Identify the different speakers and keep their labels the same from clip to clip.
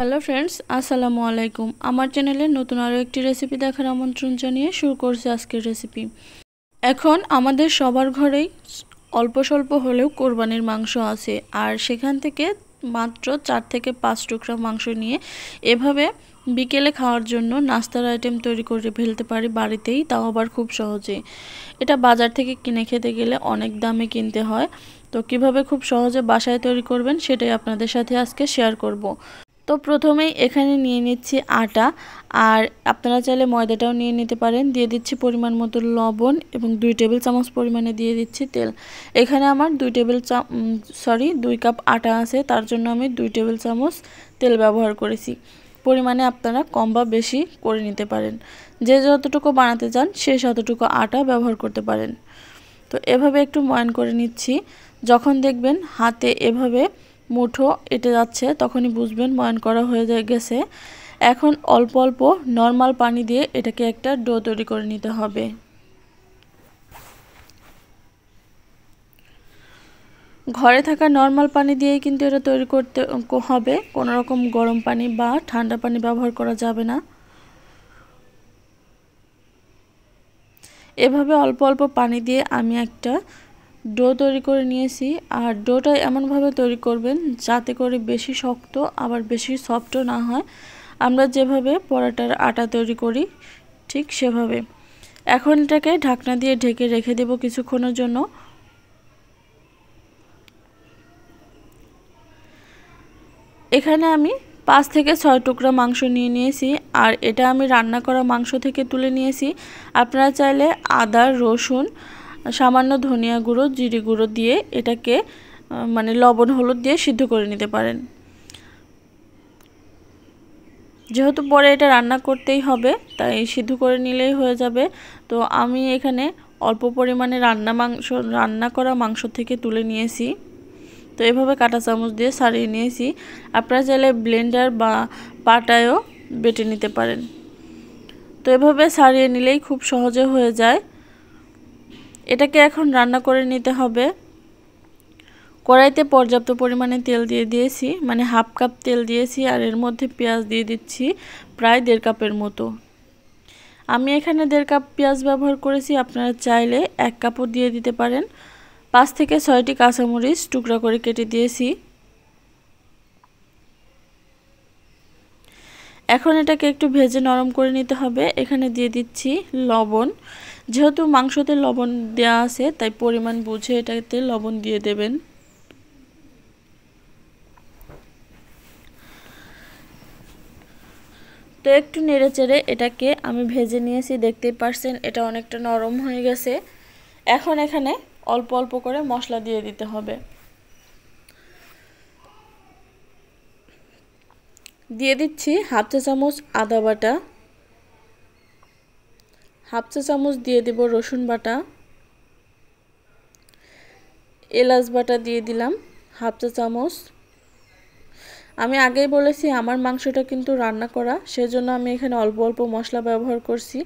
Speaker 1: Hello friends, আসসালামু আলাইকুম। আমার চ্যানেলে নতুন আরও একটি রেসিপি দেখার আমন্ত্রণ জানিয়ে শুরু করছি আজকের রেসিপি। এখন আমাদের সবার ঘরেই অল্প স্বল্প হলেও কোরবানির মাংস আছে, আর সেখান থেকে মাত্র 4 থেকে 5 টুকরা মাংস নিয়ে এভাবে বিকেলে খাওয়ার জন্য নাস্তার আইটেম তৈরি করে ফেলতে পারি বাড়িতেই, তাও আবার খুব সহজে। এটা বাজার থেকে কিনে খেতে গেলে অনেক দামে কিনতে হয়, তো কিভাবে খুব সহজে বাসায় তৈরি করবেন সেটাই আপনাদের সাথে আজকে শেয়ার করব। তো প্রথমেই এখানে নিয়ে নিচ্ছি আটা, আর আপনারা চাইলে ময়দাটাও নিয়ে নিতে পারেন। দিয়ে দিচ্ছি পরিমাণ মতো লবণ এবং 2 টেবিল চামচ পরিমাণে দিয়ে দিচ্ছি তেল। এখানে আমার 2 কাপ আটা আছে, তার জন্য আমি 2 টেবিল চামচ তেল ব্যবহার করেছি। পরিমাণে আপনারা কম বা বেশি করে নিতে পারেন, যে যতটুকু বানাতে চান সে ততটুকু আটা ব্যবহার করতে পারেন। তো এভাবে একটু ময়ান করে নিচ্ছি। যখন দেখবেন হাতে এভাবে মুঠো এঁটে যাচ্ছে তখনই বুঝবেন ময়ান করা হয়ে গেছে। এখন অল্প অল্প নর্মাল পানি দিয়ে এটাকে একটা ডো তৈরি করে নিতে হবে। ঘরে থাকা নর্মাল পানি দিয়েই কিন্তু এটা তৈরি করতে হবে, কোনো রকম গরম পানি বা ঠান্ডা পানি ব্যবহার করা যাবে না। এভাবে অল্প অল্প পানি দিয়ে আমি একটা ডো তৈরি করে নিয়েছি। আর ডোটা এমনভাবে তৈরি করবেন যাতে করে বেশি শক্ত আবার বেশি সফটও না হয়, আমরা যেভাবে পরোটার আটা তৈরি করি ঠিক সেভাবে। এখন এটাকে ঢাকনা দিয়ে ঢেকে রেখে দেব কিছুক্ষণের জন্য। এখানে আমি 5 থেকে 6 টুকরা মাংস নিয়ে নিয়েছি, আর এটা আমি রান্না করা মাংস থেকে তুলে নিয়েছি। আপনারা চাইলে আদা, রসুন, সামান্য ধনিয়া গুঁড়ো, জিরে গুঁড়ো দিয়ে এটাকে লবণ হলুদ দিয়ে সিদ্ধ করে নিতে পারেন, যেহেতু পরে এটা রান্না করতেই হবে তাই সিদ্ধ করে নিলেই হয়ে যাবে। তো আমি এখানে অল্প পরিমাণে রান্না করা মাংস থেকে তুলে নিয়েছি। তো এভাবে কাঁটা চামচ দিয়ে ছাড়িয়ে নিয়েছি। আপনারা চাইলে ব্লেন্ডার বা পাটায়ও বেটে নিতে পারেন। তো এভাবে ছাড়িয়ে নিলেই খুব সহজে হয়ে যায়। এটাকে এখন রান্না করে নিতে হবে। কড়াইতে পর্যাপ্ত পরিমাণে তেল দিয়ে দিয়েছি, হাফ কাপ তেল দিয়েছি, আর এর মধ্যে পেঁয়াজ দিয়ে দিচ্ছি প্রায় 1.5 কাপের মতো। আমি এখানে 1.5 কাপ পেঁয়াজ ব্যবহার করেছি, আপনারা চাইলে 1 কাপও দিয়ে দিতে পারেন। 5 থেকে 6টি কাঁচামরিচ টুকরা করে কেটে দিয়েছি। এখন এটাকে একটু ভেজে নরম করে নিতে হবে। এখানে দিয়ে দিচ্ছি লবণ। যেহেতু মাংসতে লবণ দেওয়া আছে তাই পরিমাণ বুঝে এটাতে লবণ দিয়ে দেবেন। তো একটু নেড়েচেড়ে এটাকে আমি ভেজে নিয়েছি, দেখতেই পারছেন এটা অনেকটা নরম হয়ে গেছে। এখন এখানে অল্প অল্প করে মশলা দিয়ে দিতে হবে। দিয়ে দিচ্ছি হাফ চা চামচ আদা বাটা, হাফ চা চামচ দিয়ে দেব রসুন বাটা, এলাচ বাটা দিয়ে দিলাম হাফ চা চামচ। আমি আগেই বলেছি আমার মাংসটা কিন্তু রান্না করা, সেজন্য আমি এখানে অল্প অল্প মশলা ব্যবহার করছি।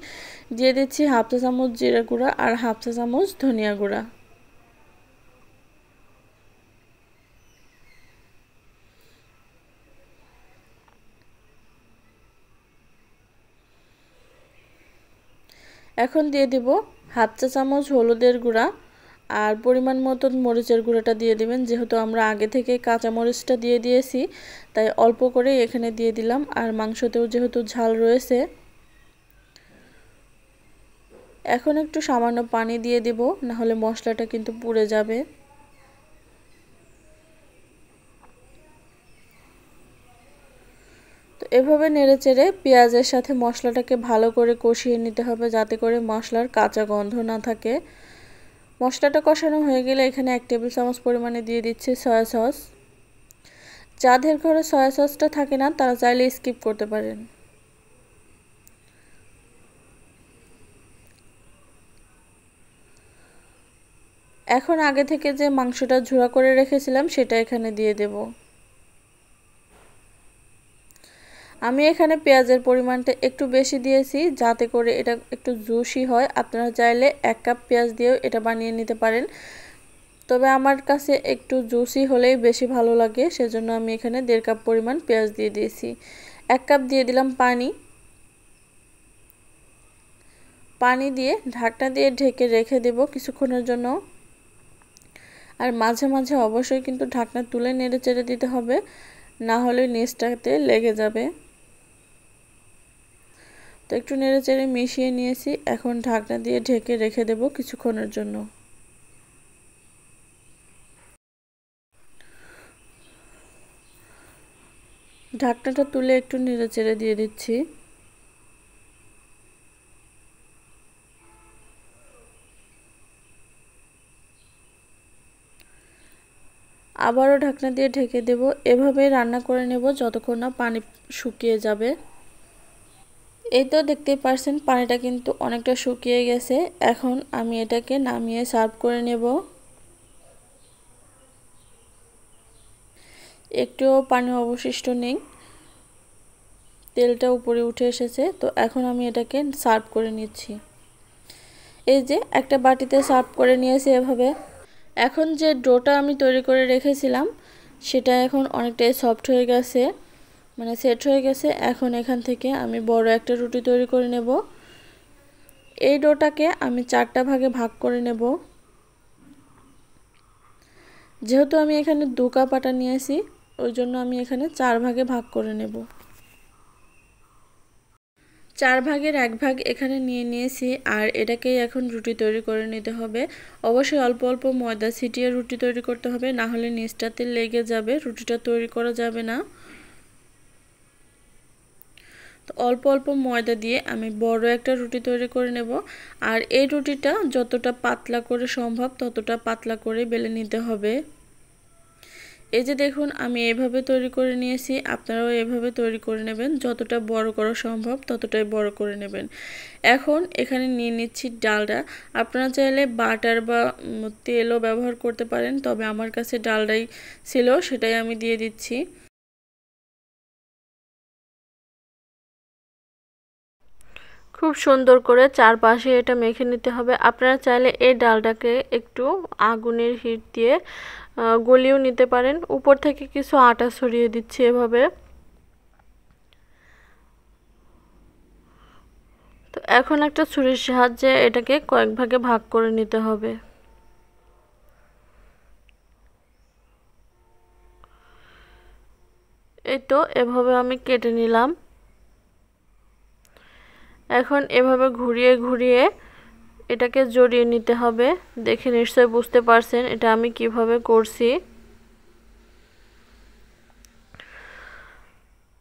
Speaker 1: দিয়ে দিচ্ছি হাফ চা চামচ জিরা গুঁড়া আর হাফ চা চামচ ধনিয়া গুঁড়া। এখন দিয়ে দেব হাফ চা চামচ হলুদের গুঁড়া, আর পরিমাণ মতো মরিচের গুঁড়োটা দিয়ে দিবেন। যেহেতু আমরা আগে থেকে কাঁচা মরিচটা দিয়ে দিয়েছি তাই অল্প করে এখানে দিয়ে দিলাম, আর মাংসতেও যেহেতু ঝাল রয়েছে। এখন একটু সামান্য পানি দিয়ে দেব, না হলে মশলাটা কিন্তু পুড়ে যাবে। তো এভাবে নেড়েচেড়ে পেঁয়াজের সাথে মশলাটাকে ভালো করে কষিয়ে নিতে হবে, যাতে করে মশলার কাঁচা গন্ধ না থাকে। মশলাটা কষানো হয়ে গেলে এখানে 1 টেবিল চামচ পরিমাণে দিয়ে দিচ্ছি সয়া সস। যাদের ঘরে সয়া সসটা থাকে না তারা চাইলে স্কিপ করতে পারেন। এখন আগে থেকে যে মাংসটা ঝুরা করে রেখেছিলাম সেটা এখানে দিয়ে দেব। আমি এখানে পেঁয়াজের পরিমাণটা একটু বেশি দিয়েছি যাতে করে এটা একটু জুসি হয়। আপনারা চাইলে 1 কাপ পেঁয়াজ দিয়েও এটা বানিয়ে নিতে পারেন। তবে আমার কাছে একটু জুসি হলেই বেশি ভালো লাগে, সেজন্য আমি এখানে 1.5 কাপ পরিমাণ পেঁয়াজ দিয়ে দিয়েছি। 1 কাপ দিয়ে দিলাম পানি। পানি দিয়ে ঢাকনা দিয়ে ঢেকে রেখে দেব কিছুক্ষণের জন্য। আর মাঝে মাঝে অবশ্যই কিন্তু ঢাকনা তুলে নেড়ে চেড়ে দিতে হবে, না হলে নিচটাতে লেগে যাবে। তো একটু নেড়ে চেড়ে মিশিয়ে নিয়েছি, এখন ঢাকনা দিয়ে ঢেকে রেখে দেব কিছুক্ষণের জন্য। ঢাকনাটা তুলে একটু নেড়ে চেড়ে দিয়ে দিচ্ছি। আবারও ঢাকনা দিয়ে ঢেকে দেব। এভাবে রান্না করে নেব যতক্ষণ না পানি শুকিয়ে যাবে। এই তো দেখতেই পারছেন পানিটা কিন্তু অনেকটা শুকিয়ে গেছে। এখন আমি এটাকে নামিয়ে সার্ভ করে নেব। একটুও পানি অবশিষ্ট নেই, তেলটা উপরে উঠে এসেছে। তো এখন আমি এটাকে সার্ভ করে নিচ্ছি। এই যে একটা বাটিতে সার্ভ করে নিয়েছি এভাবে। এখন যে ডোটা আমি তৈরি করে রেখেছিলাম সেটা এখন অনেকটাই সফট হয়ে গেছে, মানে সেট হয়ে গেছে। এখন এখান থেকে আমি বড় একটা রুটি তৈরি করে নেব। এই ডোটাকে আমি 4টা ভাগে ভাগ করে নেব। যেহেতু আমি এখানে 2 কাপ আটা নিয়েছি, ওই জন্য আমি এখানে 4 ভাগে ভাগ করে নেব। 4 ভাগের 1 ভাগ এখানে নিয়ে নিয়েছি। আর এটাকেই এখন রুটি তৈরি করে নিতে হবে। অবশ্যই অল্প অল্প ময়দা ছিটিয়ে রুটি তৈরি করতে হবে, না হলে নিচটাতে লেগে যাবে, রুটিটা তৈরি করা যাবে না। তো অল্প অল্প ময়দা দিয়ে আমি বড় একটা রুটি তৈরি করে নেব। আর এই রুটিটা যতটা পাতলা করে সম্ভব ততটা পাতলা করে বেলে নিতে হবে। এই যে দেখুন আমি এইভাবে তৈরি করে নিয়েছি, আপনারাও এভাবে তৈরি করে নেবেন। যতটা বড় করা সম্ভব ততটাই বড় করে নেবেন। এখন এখানে নিয়ে নিচ্ছি ডালডা। আপনারা চাইলে বাটার বা তেলও ব্যবহার করতে পারেন, তবে আমার কাছে ডালডাই ছিল, সেটাই আমি দিয়ে দিচ্ছি। খুব সুন্দর করে চারপাশে এটা মেখে নিতে হবে। আপনারা চাইলে এই ডালটাকে একটু আগুনের হিট দিয়ে গলিয়েও নিতে পারেন। উপর থেকে কিছু আটা ছড়িয়ে দিচ্ছি এভাবে। তো এখন একটা ছুরির সাহায্যে এটাকে কয়েক ভাগে ভাগ করে নিতে হবে। এই তো এভাবে আমি কেটে নিলাম। এখন এভাবে ঘুরিয়ে ঘুরিয়ে এটাকে জড়িয়ে নিতে হবে। দেখে নিশ্চয়ই বুঝতে পারছেন এটা আমি কিভাবে করছি।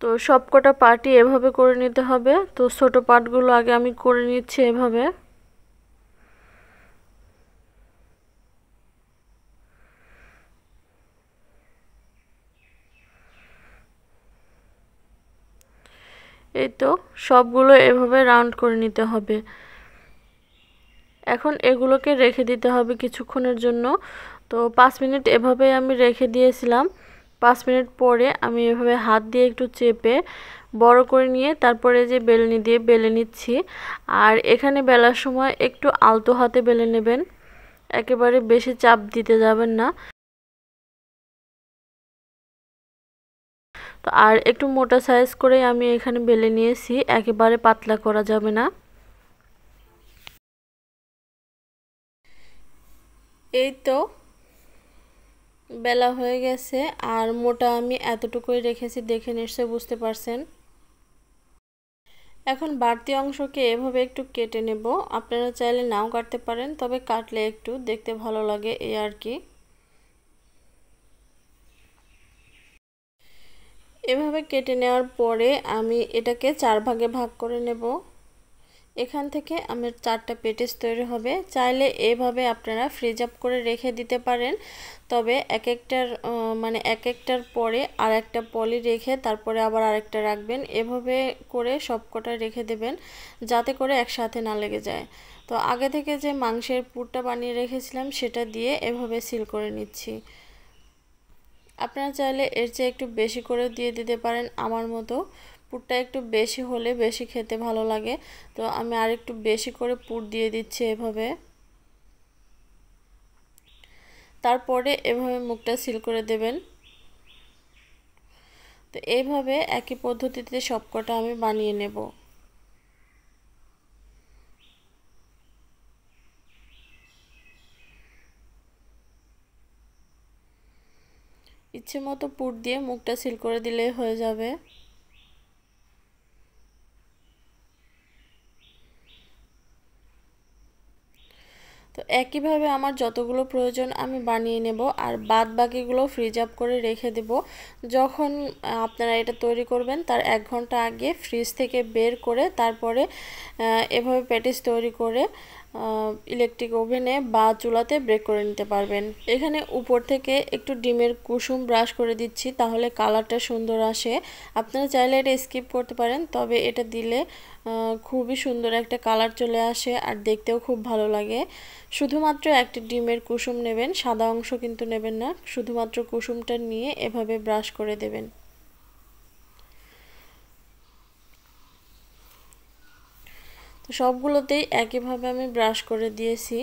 Speaker 1: তো সবকটা পার্টই এভাবে করে নিতে হবে। তো ছোট পার্টগুলো আগে আমি করে নিচ্ছি এভাবে। এই তো সবগুলো এভাবে রাউন্ড করে নিতে হবে। এখন এগুলোকে রেখে দিতে হবে কিছুক্ষণের জন্য। তো 5 মিনিট এভাবে আমি রেখে দিয়েছিলাম। 5 মিনিট পরে আমি এভাবে হাত দিয়ে একটু চেপে বড় করে নিয়ে তারপরে যে বেলনি দিয়ে বেলে নিচ্ছি। আর এখানে বেলার সময় একটু আলতো হাতে বেলে নেবেন, একেবারে বেশি চাপ দিতে যাবেন না। তো আর একটু মোটা সাইজ করে আমি এখানে বেলে নিয়েছি, একেবারে পাতলা করা যাবে না। এই তো বেলা হয়ে গেছে। আর মোটা আমি এতটুকুই রেখেছি, দেখে নিশ্চয়ই বুঝতে পারছেন। এখন বাড়তি অংশকে এভাবে একটু কেটে নেব। আপনারা চাইলে নাও কাটতে পারেন, তবে কাটলে একটু দেখতে ভালো লাগে এই আর কি। এভাবে কেটে নেওয়ার পরে আমি এটাকে 4 ভাগে ভাগ করে নেব। এখান থেকে আমার 4টা পেটিস তৈরি হবে। চাইলে এভাবে আপনারা ফ্রিজ আপ করে রেখে দিতে পারেন, তবে এক একটার পরে আর একটা পলি রেখে তারপরে আবার আরেকটা রাখবেন। এভাবে করে সবকটা রেখে দেবেন যাতে করে একসাথে না লেগে যায়। তো আগে থেকে যে মাংসের পুরটা বানিয়ে রেখেছিলাম সেটা দিয়ে এভাবে সিল করে নিচ্ছি। আপনারা চাইলে এর চেয়ে একটু বেশি করে দিয়ে দিতে পারেন। আমার মতো পুরটা একটু বেশি হলে বেশি খেতে ভালো লাগে, তো আমি আর একটু বেশি করে পুর দিয়ে দিচ্ছি এভাবে। তারপরে এভাবে মুখটা সিল করে দেবেন। তো এইভাবে একই পদ্ধতিতে সবকটা আমি বানিয়ে নেব। ইচ্ছে মতো পুর দিয়ে মুখটা সিল করে দিলেই হয়ে যাবে। তো একইভাবে আমার যতগুলো প্রয়োজন আমি বানিয়ে নেব, আর বাদ বাকিগুলো ফ্রিজ আপ করে রেখে দেব। যখন আপনারা এটা তৈরি করবেন তার 1 ঘন্টা আগে ফ্রিজ থেকে বের করে তারপরে এভাবে প্যাটিস তৈরি করে ইলেকট্রিক ওভেনে বা চুলাতে বেক করে নিতে পারবেন। এখানে উপর থেকে একটু ডিমের কুসুম ব্রাশ করে দিচ্ছি, তাহলে কালারটা সুন্দর আসে। আপনারা চাইলে এটা স্কিপ করতে পারেন, তবে এটা দিলে খুবই সুন্দর একটা কালার চলে আসে আর দেখতেও খুব ভালো লাগে। শুধুমাত্র একটি ডিমের কুসুম নেবেন, সাদা অংশ কিন্তু নেবেন না, শুধুমাত্র কুসুমটা নিয়ে এভাবে ব্রাশ করে দেবেন। তো সবগুলোতেই একইভাবে আমি ব্রাশ করে দিয়েছি।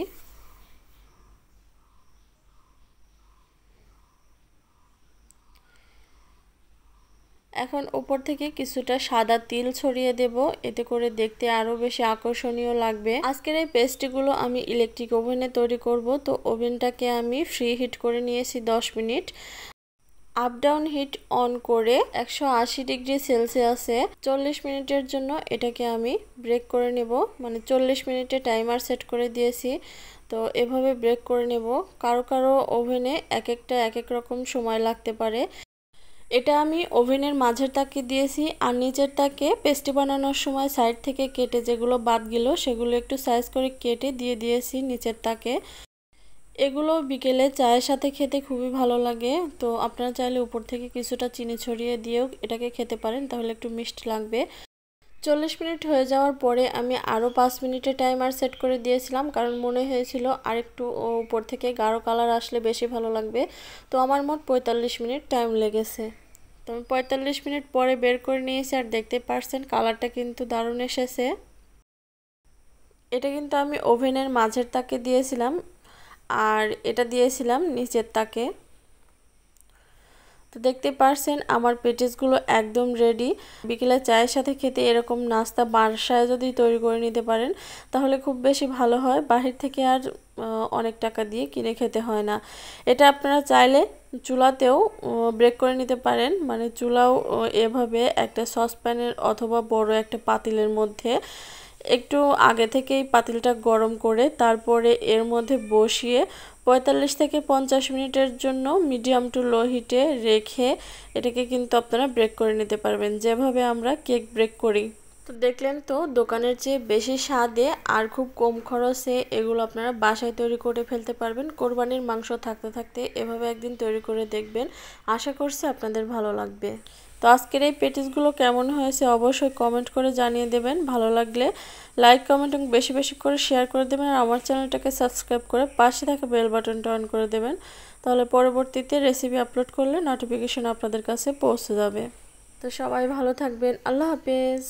Speaker 1: এখন উপর থেকে কিছুটা সাদা তিল ছড়িয়ে দেব, এতে করে দেখতে আরো বেশি আকর্ষণীয় লাগবে। আজকের এই পেস্ট্রিগুলো আমি ইলেকট্রিক ওভেনে তৈরি করব। তো ওভেনটাকে আমি ফ্রি হিট করে নিয়েছি 10 minute. Up down hit on করে 180 ডিগ্রি সেলসিয়াসে 40 মিনিটের জন্য এটাকে আমি ব্রেক করে নেব, মানে 40 মিনিটে টাইমার সেট করে দিয়েছি। তো এভাবে ব্রেক করে নেব। কারো কারো ওভেনে এক এক রকম সময় লাগতে পারে। এটা আমি ওভেনের মাঝের তাকে দিয়েছি, আর নিচের তাকে পেস্ট্রি বানানোর সময় সাইড থেকে কেটে যেগুলো বাদ গেল সেগুলো একটু সাইজ করে কেটে দিয়ে দিয়েছি নিচের তাকে। এগুলো বিকেলে চায়ের সাথে খেতে খুবই ভালো লাগে। তো আপনারা চাইলে উপর থেকে কিছুটা চিনি ছড়িয়ে দিয়েও এটাকে খেতে পারেন, তাহলে একটু মিষ্টি লাগবে। 40 মিনিট হয়ে যাওয়ার পরে আমি আরও 5 মিনিটের টাইমার সেট করে দিয়েছিলাম, কারণ মনে হয়েছিল আরেকটু উপর থেকে গাঢ় কালার আসলে বেশি ভালো লাগবে। তো আমার মোট 45 মিনিট টাইম লেগেছে। তো আমি 45 মিনিট পরে বের করে নিয়েছি, আর দেখতে পারছেন কালারটা কিন্তু দারুণ এসেছে। এটা কিন্তু আমি ওভেনের মাঝের তাকে দিয়েছিলাম, আর এটা দিয়েছিলাম নিচের তাকে। তো দেখতে পারছেন আমার পেটিসগুলো একদম রেডি। বিকেলে চায়ের সাথে খেতে এরকম নাস্তা বাসায় যদি তৈরি করে নিতে পারেন তাহলে খুব বেশি ভালো হয়, বাহির থেকে আর অনেক টাকা দিয়ে কিনে খেতে হয় না। এটা আপনারা চাইলে চুলাতেও ব্রেক করে নিতে পারেন, মানে চুলাও এভাবে একটা সসপ্যানের অথবা বড় একটা পাতিলের মধ্যে একটু আগে থেকেই পাতিলটা গরম করে তারপরে এর মধ্যে বসিয়ে 45 থেকে 50 মিনিটের জন্য মিডিয়াম টু লো হিটে রেখে এটাকে কিন্তু আপনারা ব্রেক করে নিতে পারবেন, যেভাবে আমরা কেক ব্রেক করি। তো দেখলেন তো, দোকানের চেয়ে বেশি স্বাদে আর খুব কম খরচে এগুলো আপনারা বাসায় তৈরি করে ফেলতে পারবেন। কোরবানির মাংস থাকতে থাকতে এভাবে একদিন তৈরি করে দেখবেন, আশা করছি আপনাদের ভালো লাগবে। তো আজকের এই পেটিসগুলো কেমন হয়েছে অবশ্যই কমেন্ট করে জানিয়ে দেবেন। ভালো লাগলে লাইক কমেন্ট এবং বেশি বেশি করে শেয়ার করে দেবেন, আর আমার চ্যানেলটাকে সাবস্ক্রাইব করে পাশে থাকা বেল বাটনটা অন করে দেবেন, তাহলে পরবর্তীতে রেসিপি আপলোড করলে নোটিফিকেশন আপনাদের কাছে পৌঁছে যাবে। তো সবাই ভালো থাকবেন, আল্লাহ হাফেজ।